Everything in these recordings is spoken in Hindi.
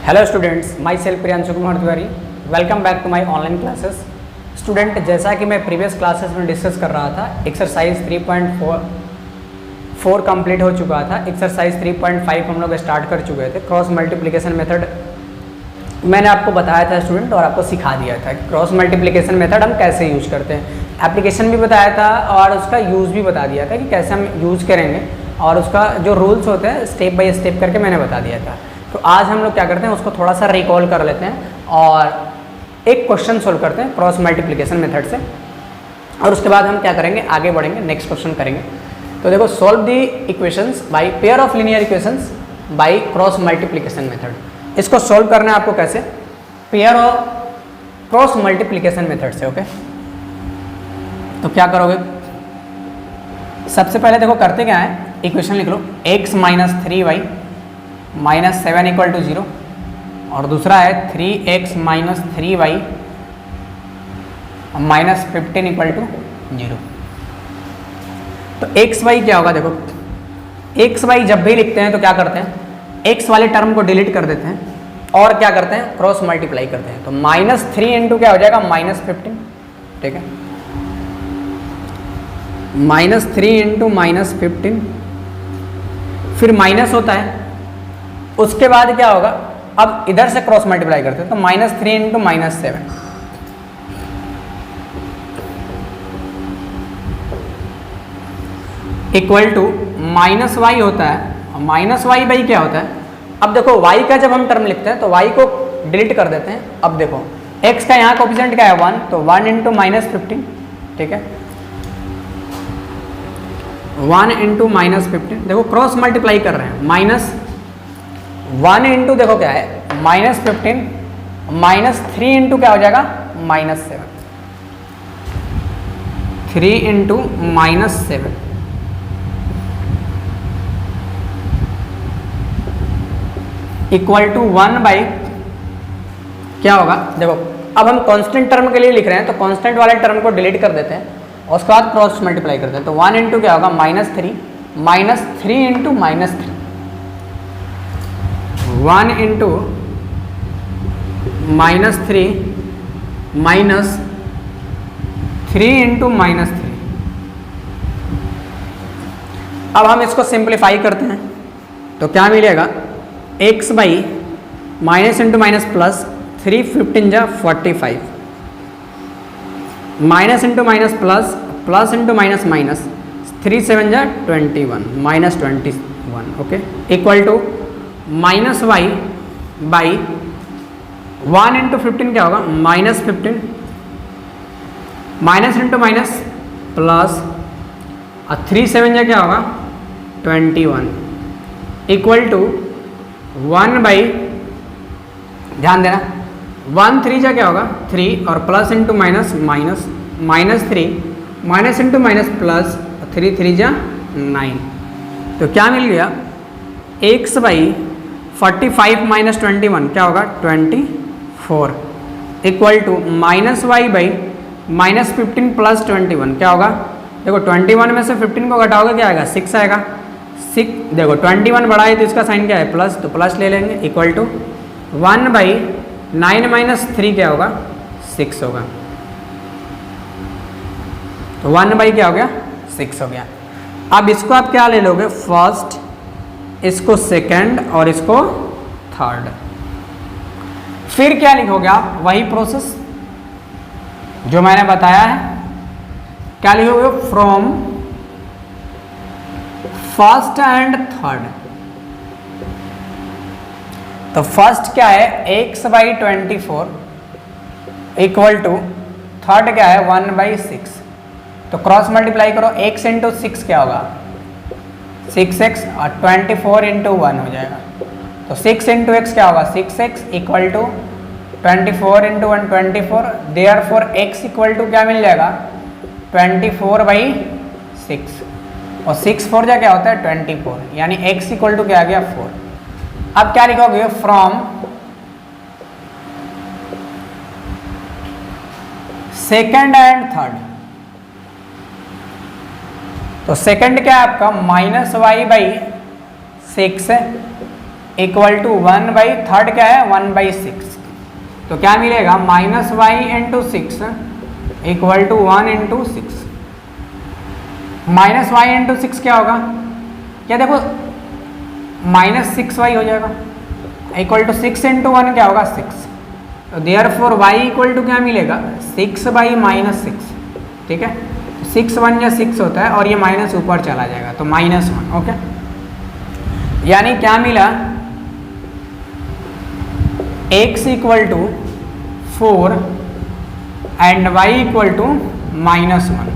Hello students, myself Priyanshu Kumar Tiwari. Welcome back to my online classes. Student, जैसा कि मैं प्रीवियस क्लासेस में डिस्कस कर रहा था, एक्सरसाइज 3.4 कंप्लीट हो चुका था। एक्सरसाइज 3.5 हम लोग स्टार्ट कर चुके थे। क्रॉस मल्टीप्लिकेशन मेथड मैंने आपको बताया था स्टूडेंट, और आपको सिखा दिया था कि क्रॉस मल्टीप्लिकेशन मेथड हम कैसे यूज करते हैं। एप्लीकेशन भी बताया था और उसका यूज़ भी बता दिया था कि कैसे हम यूज़ करेंगे, और उसका जो रूल्स होते हैं स्टेप बाय स्टेप करके मैंने बता दिया था। तो आज हम लोग क्या करते हैं, उसको थोड़ा सा रिकॉल कर लेते हैं और एक क्वेश्चन सोल्व करते हैं क्रॉस मल्टीप्लिकेशन मेथड से, और उसके बाद हम क्या करेंगे, आगे बढ़ेंगे, नेक्स्ट क्वेश्चन करेंगे। तो देखो, solve the equations bye pair of linear equations by cross multiplication method. इसको सोल्व करना है आपको कैसे, pair of cross multiplication method से। ओके, तो क्या करोगे, सबसे पहले देखो करते क्या है, इक्वेशन लिख लो x minus 3y minus 7 equal to 0, और दूसरा है 3x minus 3y minus 15 equal to 0। तो एक्स वाई क्या होगा, देखो एक्स वाई जब भी लिखते हैं तो क्या करते हैं, एक्स वाले टर्म को डिलीट कर देते हैं और क्या करते हैं, क्रॉस मल्टीप्लाई करते हैं। तो माइनस 3 इंटू क्या हो जाएगा, माइनस 15। ठीक है, माइनस 3 इंटू माइनस 15, फिर माइनस होता है, उसके बाद क्या होगा, अब इधर से क्रॉस मल्टीप्लाई करते हैं। तो minus 3 into minus 7 equal to minus Y होता है। माइनस वाई बाई क्या होता है, अब देखो y का जब हम टर्म लिखते हैं तो y को डिलीट कर देते हैं। अब देखो x का यहाँ कोफिशिएंट क्या है, 1, तो 1 इंटू माइनस 15। ठीक है, 1 इंटू माइनस 15, देखो क्रॉस मल्टीप्लाई कर रहे हैं। माइनस 1 इंटू देखो क्या है, माइनस 15, माइनस 3 इंटू क्या हो जाएगा, minus 7, 3 into minus 7 equal to 1 by क्या होगा, देखो अब हम कांस्टेंट टर्म के लिए लिख रहे हैं तो कांस्टेंट वाले टर्म को डिलीट कर देते हैं और उसके बाद क्रॉस मल्टीप्लाई करते हैं। तो 1 इंटू क्या होगा, minus 3, minus 3 into minus 3, 1 into minus 3 minus 3 into minus 3। अब हम इसको सिंप्लीफाई करते हैं तो क्या मिलेगा, X by minus into minus plus 3 15 जा 45, minus into minus plus, plus into minus minus 3 7 जा 21 minus 21। Okay, equal to minus Y by 1 into 15 क्या होगा, minus 15, minus into minus plus 3 7 जा क्या होगा, 21 इक्वल टू 1 बाई, ध्यान देना 1 3 जा क्या होगा 3, और plus into minus minus, minus 3, minus into minus plus 3 3 जा 9। तो क्या मिल गया, एक्स बाई 45 माइनस 21 क्या होगा, 24 equal to minus Y by minus 15 plus 21 क्या होगा, देखो 21 में से 15 को घटाओगे क्या आएगा, 6 आएगा। 6 देखो 21 बड़ा है तो इसका साइन क्या है, प्लस, तो प्लस ले लेंगे, इक्वल टू 1 बाई 9 माइनस 3 क्या होगा, 6 होगा। तो 1 बाई क्या हो गया, 6 हो गया। अब इसको आप क्या ले लोगे, फर्स्ट, इसको सेकंड और इसको थर्ड। फिर क्या लिखोगे आप, वही प्रोसेस जो मैंने बताया है। क्या लिखोगे, फ्रॉम फर्स्ट एंड थर्ड। तो फर्स्ट क्या है, X by 24 equal to third क्या है, 1 बाई 6। तो क्रॉस मल्टीप्लाई करो, x इंटू 6 क्या होगा, 6x, और 24 इंटू 1 हो जाएगा। तो 6 इंटू एक्स क्या होगा, 6x equal to 24 into 1 24, therefore X equal to क्या मिल जाएगा, 24 बाई 6, और 6 4 जा क्या होता है 24, यानी x इक्वल टू क्या आ गया 4। अब क्या लिखोगे, फ्रॉम सेकंड एंड थर्ड। तो सेकंड क्या है आपका, minus Y by 6 equal to 1 third क्या है 1/6, तो क्या मिलेगा -y into 6 equal to 1/6। -y into 6 क्या होगा, क्या देखो -6y हो जाएगा इक्वल टू 6 इंटू 1 क्या होगा 6, तो therefore y equal to क्या मिलेगा 6/-6, ठीक है 6 1 या 6 होता है और ये माइनस ऊपर चला जाएगा तो -1, ओके। यानी क्या मिला x equal to 4 and y equal to -1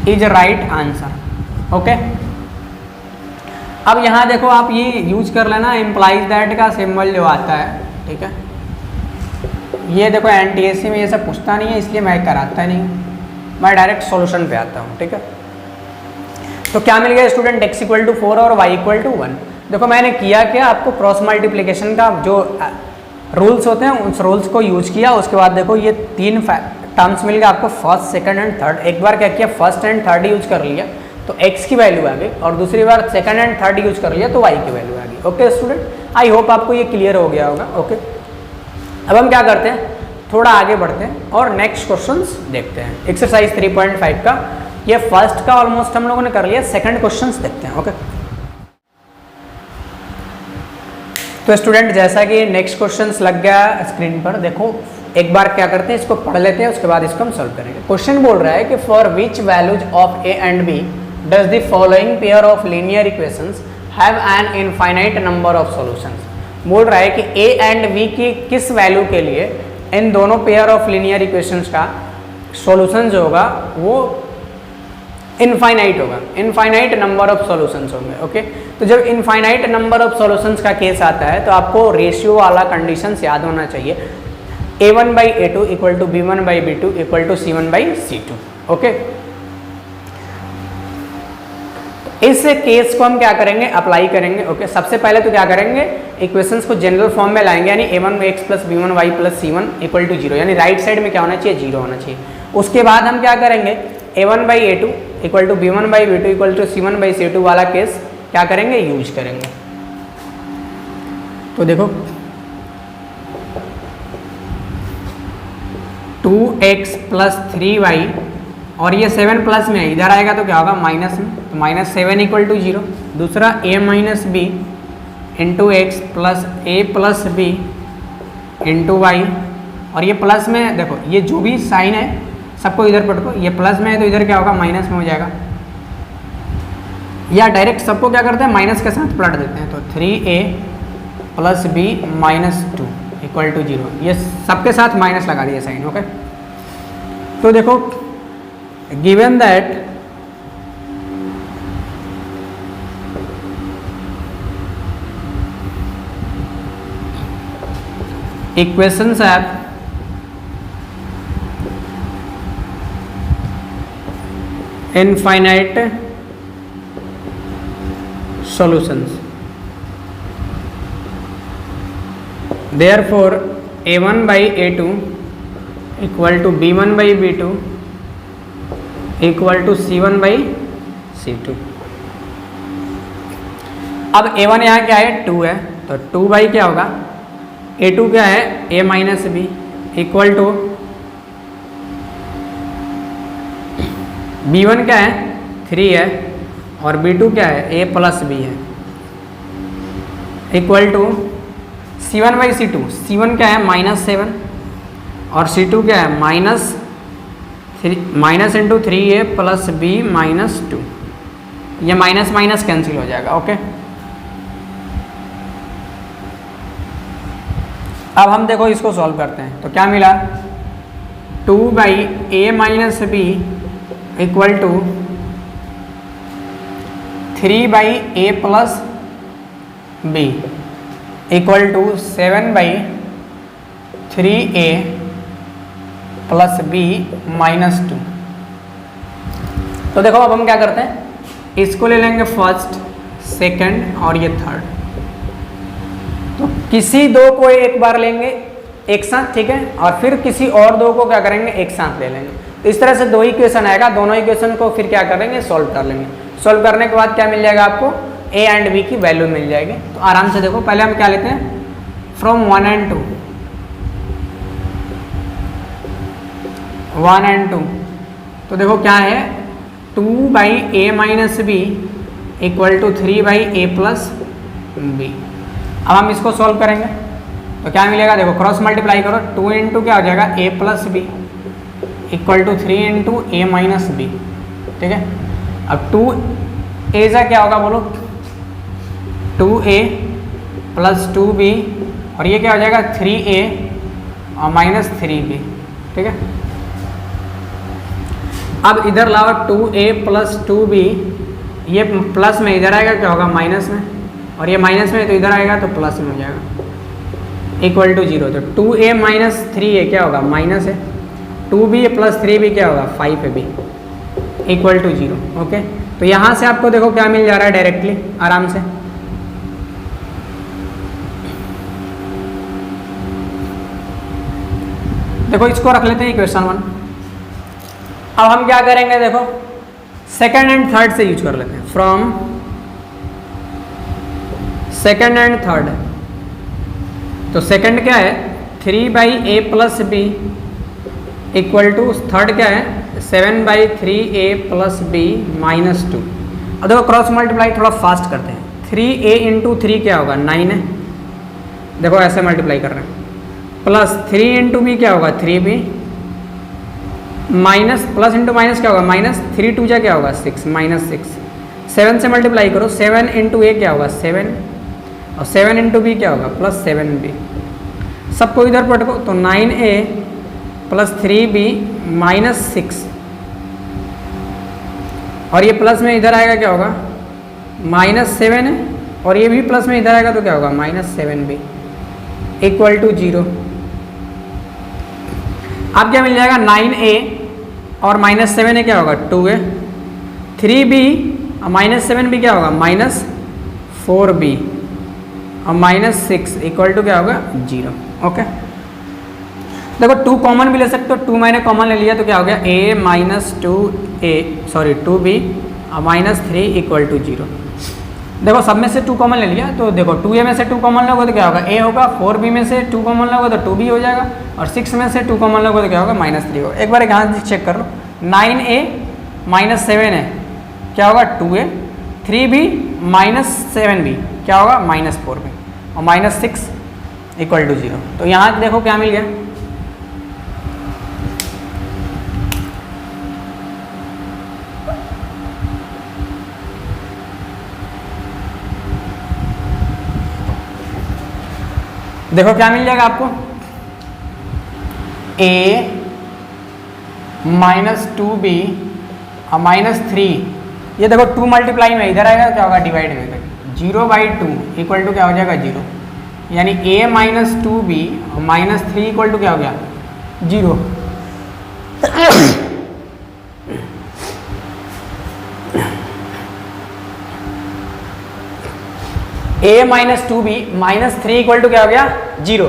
is right answer, okay. अब यहाँ देखो आप ये यूज कर लेना इम्प्लाइज दैट का सिंबल जो आता है, ठीक है। ये देखो एनटीएससी में ये सब पूछता नहीं है इसलिए मैं कराता नहीं हूँ, मैं डायरेक्ट सॉल्यूशन पे आता हूँ, ठीक है। तो क्या मिल गया स्टूडेंट x इक्वल टू 4 और y इक्वल टू 1। देखो मैंने किया क्या, आपको क्रॉस मल्टीप्लिकेशन का जो रूल्स होते हैं उस रूल्स को यूज किया। उसके बाद देखो ये 3 टर्म्स मिल गया आपको, फर्स्ट सेकंड एंड थर्ड। एक बार क्या किया फर्स्ट एंड थर्ड यूज कर लिया तो x की वैल्यू आ गई, और दूसरी बार सेकंड एंड थर्ड यूज कर लिया तो y की वैल्यू आ गई, ओके स्टूडेंट। आई होप आपको ये क्लियर हो गया होगा, ओके। अब हम क्या करते हैं, थोड़ा आगे बढ़ते हैं और नेक्स्ट क्वेश्चंस देखते हैं। एक्सरसाइज 3.5 का ये फर्स्ट का ऑलमोस्ट हम लोगों ने कर लिया, सेकंड क्वेश्चंस देखते हैं, ओके। तो स्टूडेंट जैसा कि नेक्स्ट क्वेश्चंस लग गया स्क्रीन पर, देखो एक बार क्या करते हैं इसको पढ़ लेते हैं, उसके बाद इसको हम सॉल्व करेंगे। क्वेश्चन बोल रहा है कि for which values of a and b does the following pair of linear equations have an infinite number of solutions. बोल रहा है कि a एंड b की किस वैल्यू के लिए इन दोनों पेयर ऑफ लीनियर इक्वेशंस का सॉल्यूशन जो होगा वो इनफाइनाइट होगा, इनफाइनाइट नंबर ऑफ सॉल्यूशंस होंगे, ओके। तो जब इनफाइनाइट नंबर ऑफ सॉल्यूशंस का केस आता है तो आपको रेशियो वाला कंडीशंस याद होना चाहिए, a1/a2 equal to b1/b2 equal to c1/c2, okay. इस केस को हम क्या करेंगे, अप्लाई करेंगे, ओके। सबसे पहले तो क्या करेंगे, इक्वेशंस को जनरल फॉर्म में लाएंगे, यानी a1x plus b1y plus c1 equal to 0, यानी राइट साइड में क्या होना चाहिए 0 होना चाहिए। उसके बाद हम क्या करेंगे, a1/a2 equal to b1/b2 equal to c1/c2 वाला केस क्या करेंगे, यूज करेंगे। तो देखो 2x प्लस 3y और ये 7 प्लस में है, इधर आएगा तो क्या होगा माइनस में, तो -7 इक्वल टू 0। दूसरा a minus B into X plus a plus B into Y, और ये प्लस में देखो ये जो भी साइन है सबको इधर पढ़ो, ये प्लस में है तो इधर क्या होगा माइनस में हो जाएगा, या डायरेक्ट सबको क्या करते हैं माइनस के साथ पलट देते हैं। तो 3a plus b minus 2 equal to 0, ये सबके साथ माइनस लगा दिया साइन, ओके। तो देखो given that equations have infinite solutions, therefore a1/a2 equal to b1/b2 equal to c1/c2। अब a1 यहाँ क्या है 2 है, तो 2 क्या होगा, a2 क्या है a minus B equal to b1 क्या है 3 है और b2 क्या है a प्लस बी है इक्वल टू c1/c2। c1 क्या है -7 और c2 क्या है minus into 3a plus B -2, ये माइनस माइनस कैंसिल हो जाएगा, ओके। अब हम देखो इसको सॉल्व करते हैं, तो क्या मिला 2/a minus B equal to 3/a plus B equal to 7/3a plus B -2। तो देखो अब हम क्या करते हैं, इसको ले लेंगे फर्स्ट सेकंड और ये थर्ड, तो किसी दो को एक बार लेंगे एक साथ, ठीक है, और फिर किसी और दो को क्या करेंगे एक साथ ले लेंगे। तो इस तरह से दो इक्वेशन आएगा, दोनों इक्वेशन को फिर क्या करेंगे सॉल्व कर लेंगे। सॉल्व करने के बाद क्या मिल जाएगा आपको ए एंड बी की वैल्यू मिल जाएगी। तो आराम से देखो, पहले हम क्या लेते हैं, फ्रॉम 1 and 2, 1 and 2, तो देखो क्या है, 2/a minus B equal to 3/a plus B. अब हम इसको सॉल्व करेंगे तो क्या मिलेगा, देखो क्रॉस मल्टीप्लाई करो, 2 इंटू क्या हो जाएगा, a plus B equal to 3 into A minus B. ठीक है, अब 2a सा क्या होगा बोलो, 2a प्लस 2b, और ये क्या हो जाएगा 3a और माइनस 3b। ठीक है, अब इधर लाओ 2a प्लस 2b, ये प्लस में इधर आएगा क्या होगा, माइनस में, और ये माइनस में तो इधर आएगा तो प्लस में हो जाएगा, इक्वल टू 0। तो 2a माइनस 3a क्या होगा, माइनस है, 2b प्लस 3b क्या होगा, 5ab इक्वल टू 0। ओके, तो यहाँ से आपको देखो क्या मिल जा रहा है डायरेक्टली, आराम से देखो, इसको रख लेते हैं इक्वेशन 1। अब हम क्या करेंगे, देखो सेकंड एंड थर्ड से यूज कर लेते हैं, फ्रॉम सेकंड एंड थर्ड। तो सेकंड क्या है, 3/a plus B equal to, third क्या है 7/3a प्लस बी माइनस 2। अब देखो क्रॉस मल्टीप्लाई थोड़ा फास्ट करते हैं, 3a इंटू 3 क्या होगा, 9 है, देखो ऐसे मल्टीप्लाई कर रहे हैं, प्लस 3 इंटू बी क्या होगा, 3b, minus plus into minus क्या होगा, माइनस 3 2 जा क्या होगा 6, माइनस 6। 7 से मल्टीप्लाई करो, 7 इंटू ए क्या होगा 7, और 7 इंटू बी क्या होगा प्लस 7b। सबको इधर पटको तो 9a प्लस 3b माइनस 6, और ये प्लस में इधर आएगा क्या होगा, माइनस 7 है, और ये भी प्लस में इधर आएगा तो क्या होगा, माइनस 7b इक्वल टू 0। अब क्या मिल जाएगा, 9a और माइनस 7 है क्या होगा 2a, 3b और माइनस 7b क्या होगा, माइनस 4b, और माइनस 6 इक्वल टू क्या होगा 0। ओके, देखो 2 कॉमन भी ले सकते हो, 2 मैंने कॉमन ले लिया तो क्या हो गया, a माइनस 2b और माइनस 3 इक्वल टू 0। देखो सब में से 2 कॉमन ले लिया, तो देखो 2a में से 2 कॉमन लोगे तो क्या होगा, a होगा, 4b में से 2 कॉमन लोगे तो 2b हो जाएगा, और 6 में से 2 कॉमन लोगे तो क्या होगा, माइनस 3 होगा। एक बार यहाँ से चेक कर लो, 9a माइनस 7 है क्या होगा 2a, 3b माइनस 7b क्या होगा माइनस 4b, और माइनस 6 इक्वल टू 0। तो यहाँ देखो क्या मिल गया, देखो क्या मिल जाएगा आपको, a माइनस 2b और माइनस 3, ये देखो 2 मल्टीप्लाई में इधर आएगा क्या होगा, डिवाइड में 0/2 इक्वल टू क्या हो जाएगा 0, यानी a माइनस 2b और माइनस 3 इक्वल टू क्या हो गया 0। a minus 2b minus 3 equal to क्या हो गया 0,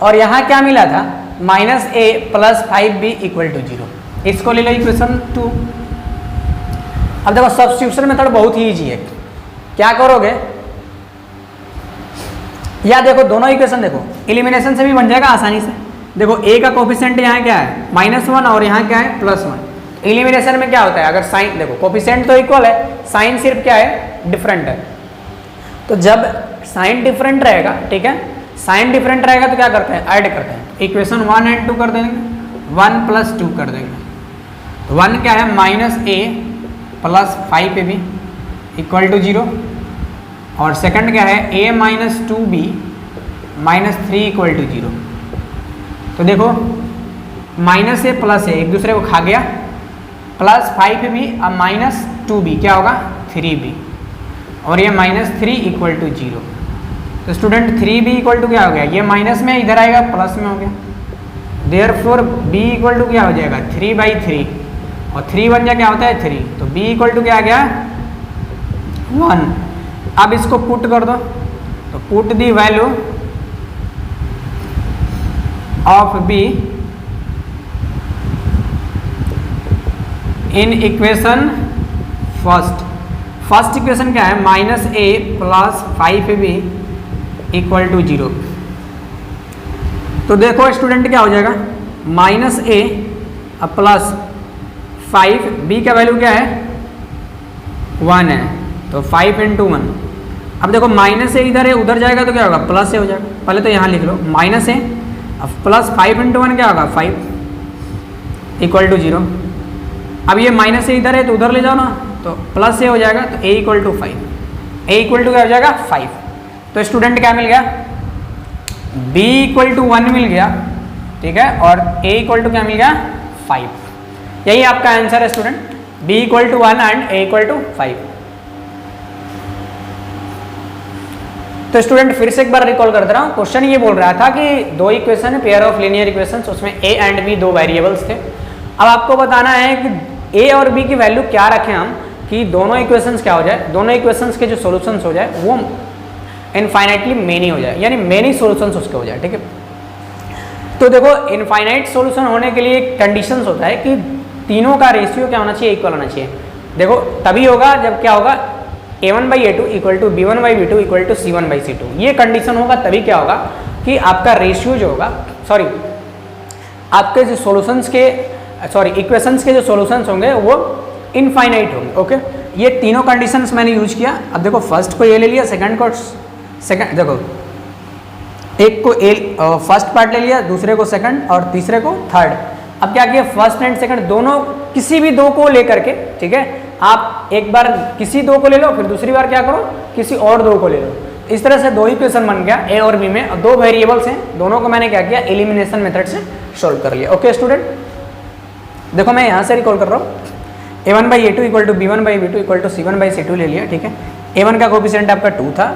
और यहाँ क्या मिला था minus a plus 5b equal to 0। इसको ले लो इक्वेशन 2। अब देखो सब्स्टिट्यूशन मेथड बहुत ही इजी है, क्या करोगे, या देखो दोनों इक्वेशन देखो, एलिमिनेशन से भी बन जाएगा आसानी से। देखो a का कोफिशिएंट यहाँ क्या है -1 और यहाँ क्या है +1। एलिमिनेशन में क्या होता है, अगर साइन देखो कोफिशिएंट तो इक्वल है, साइन सिर्फ क्या है डिफरेंट है, तो जब साइन डिफरेंट रहेगा, ठीक है, साइन डिफरेंट रहेगा तो क्या करते हैं ऐड करते हैं, इक्वेशन 1 एंड 2 कर देंगे, 1 प्लस 2 कर देंगे। 1 क्या है -a plus 5ab equal to 0, और सेकंड क्या है a minus 2b minus 3 equal to 0। तो देखो माइनस a प्लस a एक दूसरे को खा गया, प्लस 5ab और माइनस 2b क्या होगा 3b, और ये -3 इक्वल टू 0। तो स्टूडेंट 3b इक्वल टू क्या हो गया, ये माइनस में इधर आएगा प्लस में हो गया, देयरफॉर b इक्वल टू क्या हो जाएगा 3/3, और 3 1 जा क्या होता है 3, तो b इक्वल टू क्या आ गया 1। अब इसको पुट कर दो, तो put the value of b in equation first first equation क्या है, minus A plus 5ab equal to 0। तो देखो स्टूडेंट क्या हो जाएगा, माइनस ए प्लस 5b का वैल्यू क्या है 1 है, तो 5 × 1। अब देखो माइनस ए इधर है, उधर जाएगा तो क्या होगा प्लस ए हो जाएगा। पहले तो यहाँ लिख लो माइनस ए, अब प्लस 5 × 1 क्या होगा 5 इक्वल टू 0। अब ये माइनस ए इधर है तो उधर ले जाओ ना, तो प्लस ए हो जाएगा, तो a equal to 5, a equal to क्या हो जाएगा 5। तो स्टूडेंट क्या मिल गया, b इक्वल टू 1 मिल गया, ठीक है, और a इक्वल टू क्या मिल गया 5। यही आपका आंसर है student, b equal to 1 and a equal to 5। तो स्टूडेंट फिर से एक बार रिकॉल कर दे रहा हूँ, क्वेश्चन ये बोल रहा था कि दो इक्वेशन है, पेयर ऑफ लीनियर इक्वेशंस, उसमें a एंड b दो वेरिएबल्स थे। अब आपको बताना है कि a और b की वैल्यू क्या रखें हम, कि दोनों इक्वेशंस क्या हो जाए, दोनों इक्वेशंस के जो सॉल्यूशंस हो जाए वो इनफाइनाइटली मेनी हो जाए, यानी मेनी सॉल्यूशंस उसके हो जाए, ठीक है। तो देखो इनफाइनाइट सॉल्यूशन होने के लिए कंडीशंस होता है कि तीनों का रेशियो क्या होना चाहिए, इक्वल होना चाहिए। देखो तभी होगा जब क्या होगा, a1/a2 equal to b1/b2 equal to c1/c2। ये कंडीशन होगा तभी क्या होगा कि आपका रेशियो जो होगा, सॉरी आपके जो सॉल्यूशंस के, सॉरी इक्वेशंस के जो सॉल्यूशंस होंगे वो इनफाइनाइट होंगे, ओके। ये तीनों कंडीशंस मैंने यूज किया। अब देखो फर्स्ट को ये ले लिया, सेकंड को सेकंड, देखो एक को फर्स्ट पार्ट ले लिया, दूसरे को सेकंड और तीसरे को थर्ड। अब क्या किया, फर्स्ट एंड सेकंड दोनों किसी भी दो को लेकर के, ठीक है, आप एक बार किसी दो को ले लो, फिर दूसरी बार क्या करो किसी और दो को ले लो। इस तरह से दो इक्वेशन बन गया a और b में, और दो वेरिएबल्स हैं, दोनों को मैंने क्या किया एलिमिनेशन मेथड से सोल्व कर लिया, ओके स्टूडेंट। देखो मैं यहाँ से रिकॉल कर रहा हूँ, a1/a2 equal to b1/b2 equal to c1/c2 ले लिया, ठीक है। a1 का कोफिशिएंट आपका 2 था,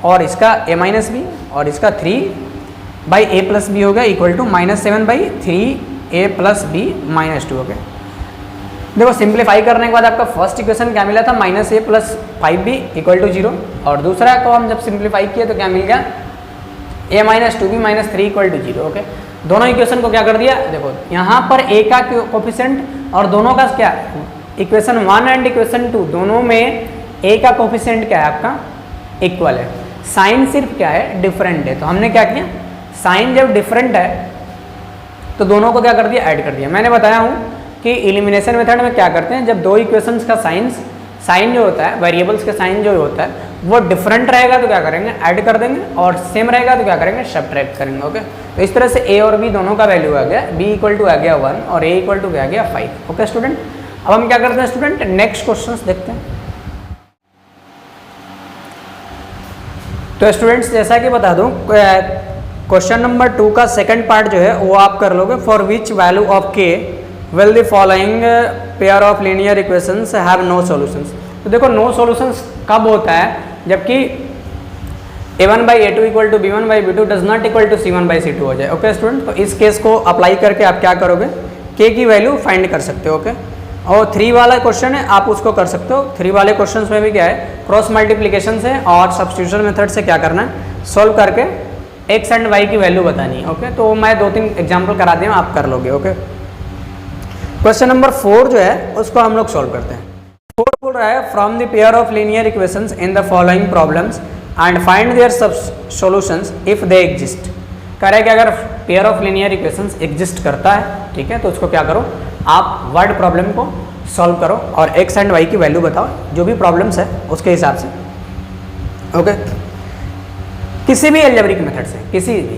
और इसका a-b और इसका 3/a+b हो गया equal to -7/3a + b - 2, okay. देखो सिंप्लीफाई करने के बाद आपका फर्स्ट इक्वेशन क्या मिला था, -a + 5b इक्वल टू 0, और दूसरा को हम जब सिंप्लीफाई किए तो क्या मिल गया a - 2b - 3 equal to 0, okay. दोनों इक्वेशन को क्या कर दिया, देखो यहाँ पर a का कोफिशिएंट और दोनों का क्या, इक्वेशन 1 एंड इक्वेशन 2 दोनों में a का कोफिशिएंट क्या है आपका इक्वल है, साइन सिर्फ क्या है डिफरेंट है। तो हमने क्या किया, साइन जब डिफरेंट है तो दोनों को क्या कर दिया ऐड कर दिया। मैंने बताया हूँ कि एलिमिनेशन मेथड में क्या करते हैं, जब दो इक्वेशंस का साइन जो होता है, वेरिएबल्स का साइन जो होता है वो डिफरेंट रहेगा तो क्या करेंगे ऐड कर देंगे, और सेम रहेगा तो क्या करेंगे सब्ट्रैक्ट करेंगे, ओके। तो इस तरह से a और b दोनों का वैल्यू आ गया, b इक्वल टू आ गया 1 और a इक्वल टू आ गया 5, ओके स्टूडेंट। अब हम क्या करते हैं स्टूडेंट, नेक्स्ट क्वेश्चन देखते हैं। तो स्टूडेंट्स जैसा कि बता दूं, क्वेश्चन नंबर 2 का सेकंड पार्ट जो है वो आप कर लोगे, for which value of k will the following pair of linear equations have no solutions. तो देखो नो सॉल्यूशंस कब होता है, जबकि a1/a2 equal to b1/b2 does not equal to c1/c2 हो जाए, ओके स्टूडेंट। तो इस केस को अप्लाई करके आप क्या करोगे, k की वैल्यू फाइंड कर सकते हो, ओके। और 3 वाला क्वेश्चन है आप उसको कर सकते हो। 3 वाले क्वेश्चंस में भी क्या है, क्रॉस मल्टीप्लिकेशन से और सब्स्टिट्यूशन मेथड से क्या करना है, सॉल्व करके x एंड y की वैल्यू बतानी है, ओके। तो मैं 2-3 एग्जाम्पल करा दिया, आप कर लोगे, ओके। क्वेश्चन नंबर 4 जो है उसको हम लोग सॉल्व करते हैं। 4 बोल रहा है, from the pair of linear equations in the following problems and find their solutions if they exist. कह रहा है कि अगर pair of linear equations exist करता है, ठीक है, तो उसको क्या करो आप वर्ड प्रॉब्लम को सॉल्व करो और x एंड y की वैल्यू बताओ, जो भी प्रॉब्लम्स है उसके हिसाब से, ओके। किसी भी एल्जेब्रिक मेथड से, किसी भी,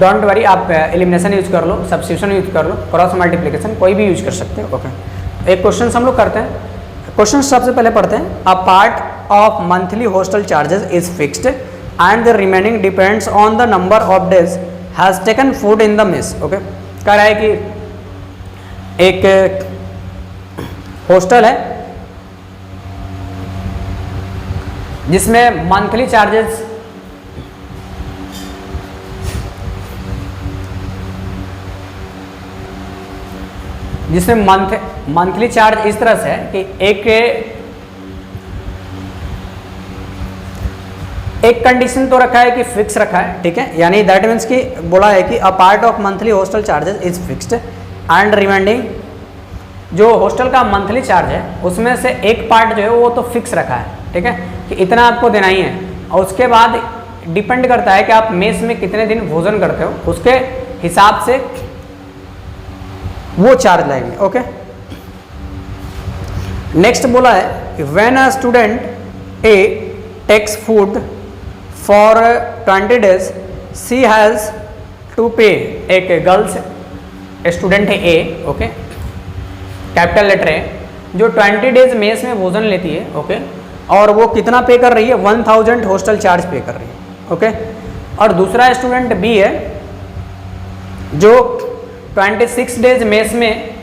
डोंट वरी, आप एलिमिनेशन यूज कर लो, सब्स्टिट्यूशन यूज कर लो, क्रॉस मल्टीप्लिकेशन कोई भी यूज कर सकते हो, ओके। एक क्वेश्चन हम लोग करते हैं। क्वेश्चन सबसे पहले पढ़ते हैं। अ part of monthly hostel charges is fixed and the remaining depends on the number of days has taken food in the mess, okay. कह रहा है कि एक हॉस्टल है जिसमें मंथली चार्जेस मंथली चार्ज इस तरह से है कि एक कंडीशन तो रखा है कि फिक्स रखा है, ठीक है, यानी दैट मीन्स कि बोला है कि a part of monthly hostel charges is fixed and remaining जो हॉस्टल का मंथली चार्ज है उसमें से एक पार्ट जो है वो तो फिक्स रखा है, ठीक है, कि इतना आपको देना ही है, और उसके बाद डिपेंड करता है कि आप मेस में कितने दिन भोजन करते हो, उसके हिसाब से वो चार्ज लगेंगे। ओके, नेक्स्ट बोला है when a student A takes food for 20 days she has to pay, एक गर्ल्स स्टूडेंट है ए, ओके, कैपिटल लेटर है, जो 20 days मेस में भोजन लेती है, ओके, और वो कितना पे कर रही है, 1000 हॉस्टल चार्ज पे कर रही है, ओके। और दूसरा स्टूडेंट बी है जो 26 days मेस में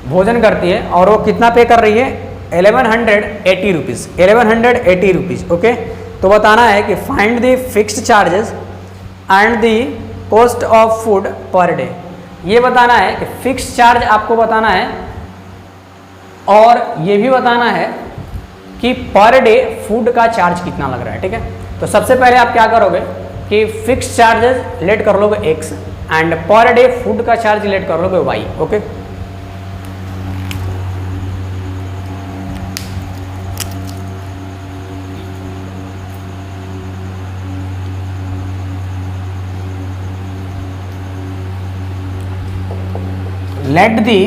भोजन करती है और वो कितना पे कर रही है, 1180 रुपीज़, 1180 रुपीज़, ओके। तो बताना है कि find the fixed charges and the cost of food per day, ये बताना है कि फिक्स्ड चार्ज आपको बताना है और ये भी बताना है कि पर डे फूड का चार्ज कितना लग रहा है, ठीक है। तो सबसे पहले आप क्या करोगे कि फिक्स्ड चार्जेस लेट कर लोगे X and per day food का चार्ज लेट कर लोगे Y, okay. Let the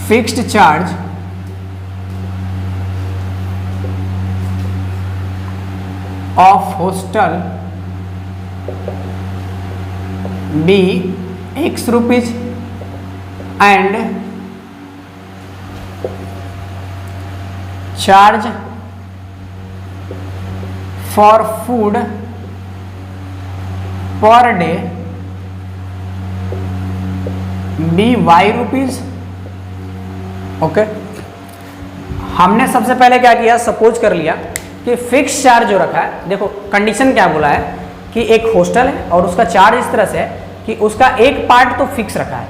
fixed charge of hostel be x rupees and charge for food per day be y rupees, okay. हमने सबसे पहले क्या किया, सपोज कर लिया कि फिक्स चार्ज जो रखा है, देखो कंडीशन क्या बोला है कि एक हॉस्टल है और उसका चार्ज इस तरह से है कि उसका एक पार्ट तो फिक्स रखा है,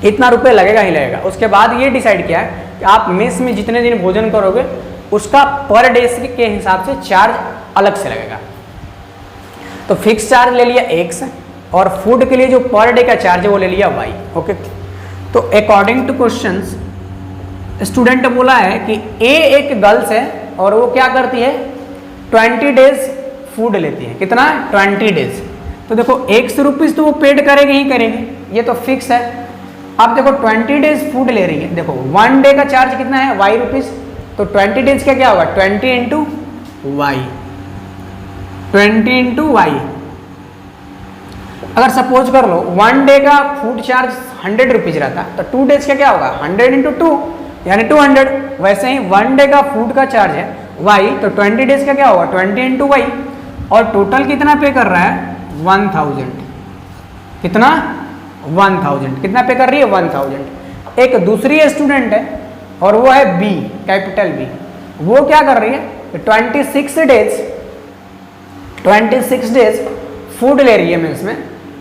इतना रुपए लगेगा ही लगेगा। उसके बाद ये डिसाइड किया है कि आप मेस में जितने दिन भोजन करोगे उसका पर डे के हिसाब से चार्ज अलग से लगेगा। तो फिक्स चार्ज ले लिया एक्स और फूड के लिए जो पर डे का चार्ज है वो ले लिया वाई, ओके। तो अकॉर्डिंग टू क्वेश्चंस स्टूडेंट बोला है कि ए एक गर्ल्स है और वो क्या करती है, 20 days फूड लेती है, कितना, 20 days। तो देखो x रुपीज़ तो वो पेड करेगी ही करेगी, ये तो फिक्स है। अब देखो 20 days फूड ले रही है, देखो 1 डे का चार्ज कितना है, y रुपीज़, तो 20 days का क्या होगा, 20 इंटू वाई, 20 इंटू वाई। अगर सपोज कर लो 1 डे का फूड चार्ज 100 रुपीज़ रहता तो 2 days का क्या होगा, 100 इंटू 2 यानी 200। वैसे ही 1 डे का फूड का चार्ज है वाई, तो 20 days का क्या होगा, 20 इंटू वाई, और टोटल कितना पे कर रहा है, 1000, कितना, 1000, कितना पे कर रही है, 1000। एक दूसरी स्टूडेंट है और वो है बी, कैपिटल बी, वो क्या कर रही है, 26 डेज फूड ले रही है मीन्स में,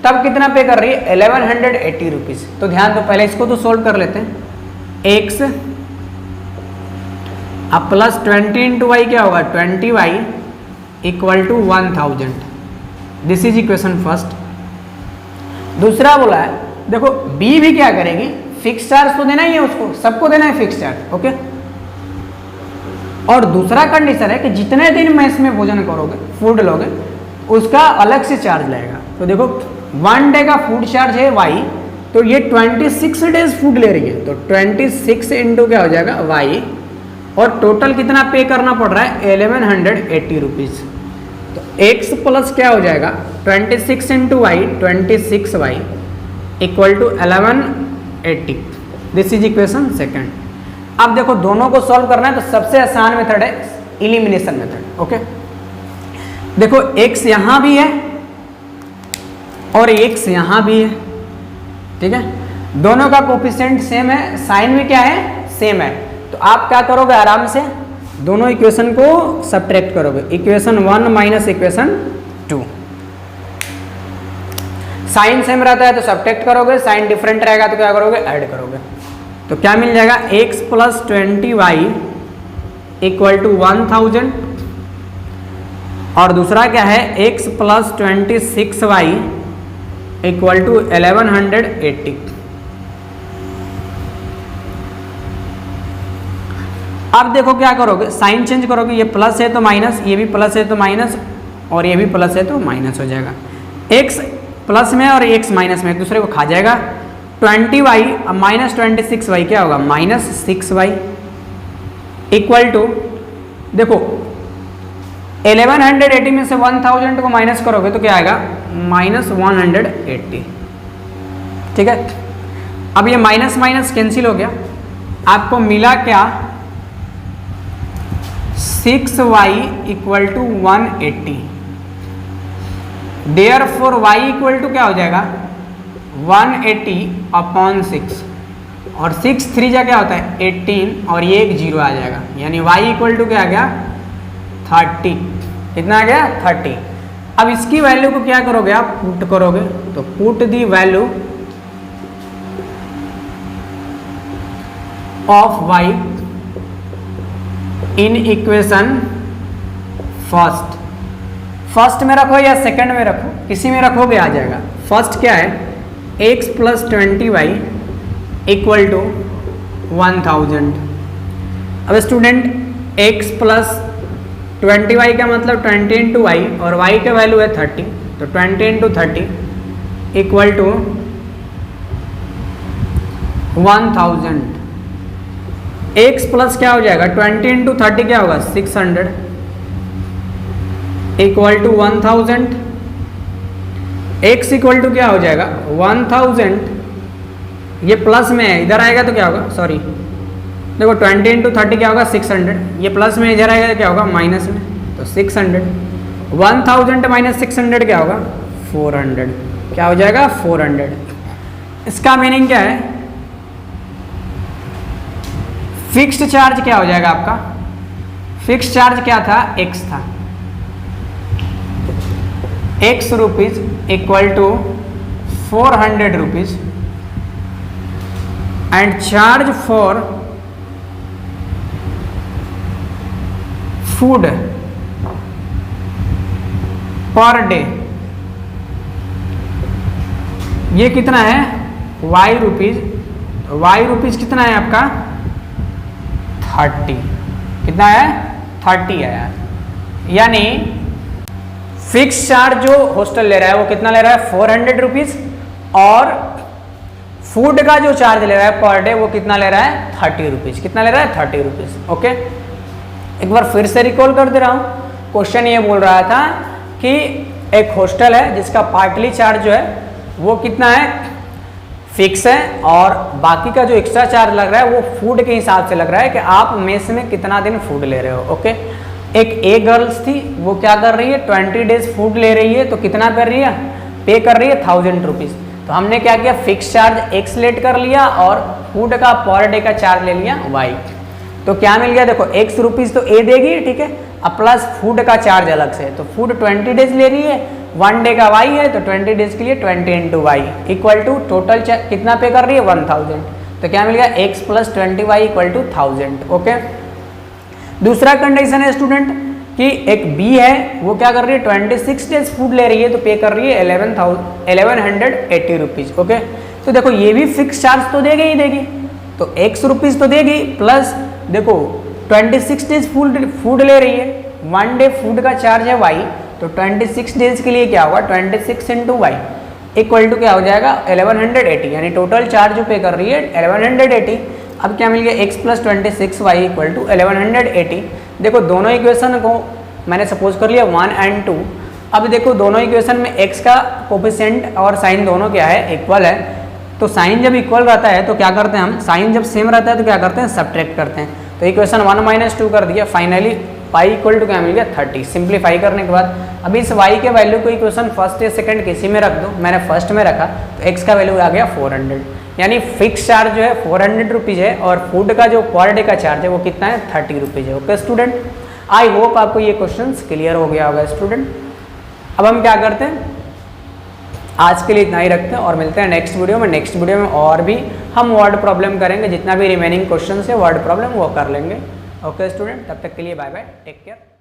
तब कितना पे कर रही है, 1180 रुपीज़। तो ध्यान दो, पहले इसको तो सोल्व कर लेते हैं, एक्स अब प्लस 20 इंटू वाई क्या होगा, 20y equal to 1000। This is equation first. दूसरा बोला है, देखो बी भी क्या करेगी, फिक्स चार्ज तो देना ही है उसको, सबको देना है फिक्स चार्ज, ओके। और दूसरा कंडीशन है कि जितने दिन मेस में भोजन करोगे, फूड लोगे, उसका अलग से चार्ज लगेगा। तो देखो 1 डे का फूड चार्ज है वाई, तो ये 26 डेज फूड ले रही है, तो 26 इंटू क्या हो जाएगा वाई, और टोटल कितना पे करना पड़ रहा है, 1180 रुपीज़। तो x प्लस क्या हो जाएगा, 26 into Y, 26y equal to 1180। This is equation second. अब देखो दोनों को सॉल्व करना है तो सबसे आसान मेथड है इलिमिनेशन मेथड, ओके। देखो x यहाँ भी है और x यहाँ भी है, ठीक है, दोनों का कोफिशिएंट सेम है, साइन भी क्या है, सेम है। तो आप क्या करोगे, आराम से दोनों इक्वेशन को सब्ट्रैक्ट करोगे, equation 1 minus equation 2। Sign same रहता है तो सब्ट्रैक्ट करोगे, साइन डिफरेंट रहेगा तो क्या करोगे, ऐड करोगे। तो क्या मिल जाएगा, x plus 20y equal to 1000, और दूसरा क्या है, x plus 26y equal to 1180। अब देखो क्या करोगे, साइन चेंज करोगे, ये प्लस है तो माइनस, ये भी प्लस है तो माइनस, और ये भी प्लस है तो माइनस हो जाएगा। x प्लस में और x माइनस में एक दूसरे को खा जाएगा। 20y अब माइनस 26y क्या होगा, माइनस 6y इक्वल टू, देखो 1180 में से 1000 को माइनस करोगे तो क्या आएगा, माइनस 180। ठीक है, अब ये माइनस माइनस कैंसिल हो गया, आपको मिला क्या, 6y equal to 180। Therefore y equal to क्या हो जाएगा, 180 अपॉन 6, और 6 3 जा क्या होता है 18, और ये एक जीरो आ जाएगा, यानी y इक्वल टू क्या आ गया 30। कितना आ गया 30। अब इसकी वैल्यू को क्या करोगे आप, पुट करोगे, तो put the value of y in equation first, first में रखो या सेकंड में रखो, किसी में रखोगे आ जाएगा। फर्स्ट क्या है, x plus 20y equal to 1000। अब स्टूडेंट x प्लस 20y का मतलब 20 इंटू y, और y का वैल्यू है 30, तो 20 into 30 equal to 1000। x plus क्या हो जाएगा, 20 इंटू 30 क्या होगा 600 equal to 1000। x equal to क्या हो जाएगा 1000, ये प्लस में है, इधर आएगा तो क्या होगा, सॉरी देखो 20 इंटू 30 क्या होगा 600, ये प्लस में इधर आएगा तो क्या होगा माइनस में, तो 600। 1000 माइनस 600 क्या होगा 400, क्या हो जाएगा 400। इसका मीनिंग क्या है, फिक्स्ड चार्ज क्या हो जाएगा आपका, फिक्स्ड चार्ज क्या था, x था, x rupees equal to 400 rupees, and charge for food per day, ये कितना है y रुपीज, y रुपीज कितना है आपका 30, कितना है 30 है यार, यानी फिक्स चार्ज जो हॉस्टल ले रहा है वो कितना ले रहा है 400 रुपीज, और फूड का जो चार्ज ले रहा है पर डे वो कितना ले रहा है 30 रुपीज, कितना ले रहा है 30 रुपीज। ओके, एक बार फिर से रिकॉल कर दे रहा हूँ, क्वेश्चन ये बोल रहा था कि एक हॉस्टल है जिसका पार्टली चार्ज जो है वो कितना है फिक्स है, और बाकी का जो एक्स्ट्रा चार्ज लग रहा है वो फूड के हिसाब से लग रहा है कि आप मेस में कितना दिन फूड ले रहे हो। ओके, एक गर्ल्स थी, वो क्या कर रही है 20 डेज फूड ले रही है, तो कितना कर रही है, पे कर रही है 1000 रुपीज़। तो हमने क्या किया, फिक्स चार्ज एक्स लेट कर लिया और फूड का पर डे का चार्ज ले लिया वाई। तो क्या मिल गया, देखो एक्स रुपीज़ तो ए देगी, ठीक है, अब प्लस फूड का चार्ज अलग से, तो फूड 20 डेज ले रही है, 1 डे का वाई है, तो 20 डेज के लिए 20 into y equal to total कितना पे कर रही है 1000। तो क्या मिल गया, x plus 20y equal to 1000। Okay, दूसरा कंडीशन है स्टूडेंट कि एक बी है, वो क्या कर रही है 26 डेज फूड ले रही है, तो पे कर रही है 1180 रुपीज़। ओके, तो देखो ये भी फिक्स चार्ज तो देगी ही देगी, तो एक्स रुपीज़ तो देगी, प्लस देखो 26 डेज फूड ले रही है, 1 डे फूड का चार्ज है वाई, तो 26 डेज के लिए क्या होगा 26 इंटू वाई इक्वल टू क्या हो जाएगा 1180, यानी टोटल चार्ज जो पे कर रही है 1180। अब क्या मिल गया, x plus 26y equal to 1180। देखो दोनों इक्वेशन को मैंने सपोज कर लिया 1 and 2। अब देखो दोनों इक्वेशन में x का कोफिशिएंट और साइन दोनों क्या है, इक्वल है, तो साइन जब इक्वल रहता है तो क्या करते हैं हम, साइन जब सेम रहता है तो क्या करते हैं, सब्ट्रैक्ट करते हैं। तो इक्वेशन 1 - 2 कर दिया, फाइनली पाई इक्वल टू क्या मिल गया 30। सिंप्लीफाई करने के बाद अब इस y के वैल्यू को इक्वेशन फर्स्ट या सेकंड किसी में रख दो, मैंने फर्स्ट में रखा, तो x का वैल्यू आ गया 400, यानी फिक्स चार्ज जो है 400 रुपीज़ है, और फूड का जो पर डे का चार्ज है वो कितना है 30 रुपीज़ है। ओके स्टूडेंट, आई होप आपको ये क्वेश्चन क्लियर हो गया होगा स्टूडेंट। अब हम क्या करते हैं, आज के लिए इतना ही रखते हैं और मिलते हैं नेक्स्ट वीडियो में। नेक्स्ट वीडियो में और भी हम वर्ड प्रॉब्लम करेंगे, जितना भी रिमेनिंग क्वेश्चन है वर्ड प्रॉब्लम वो कर लेंगे। ओके स्टूडेंट, तब तक के लिए बाय बाय, टेक केयर।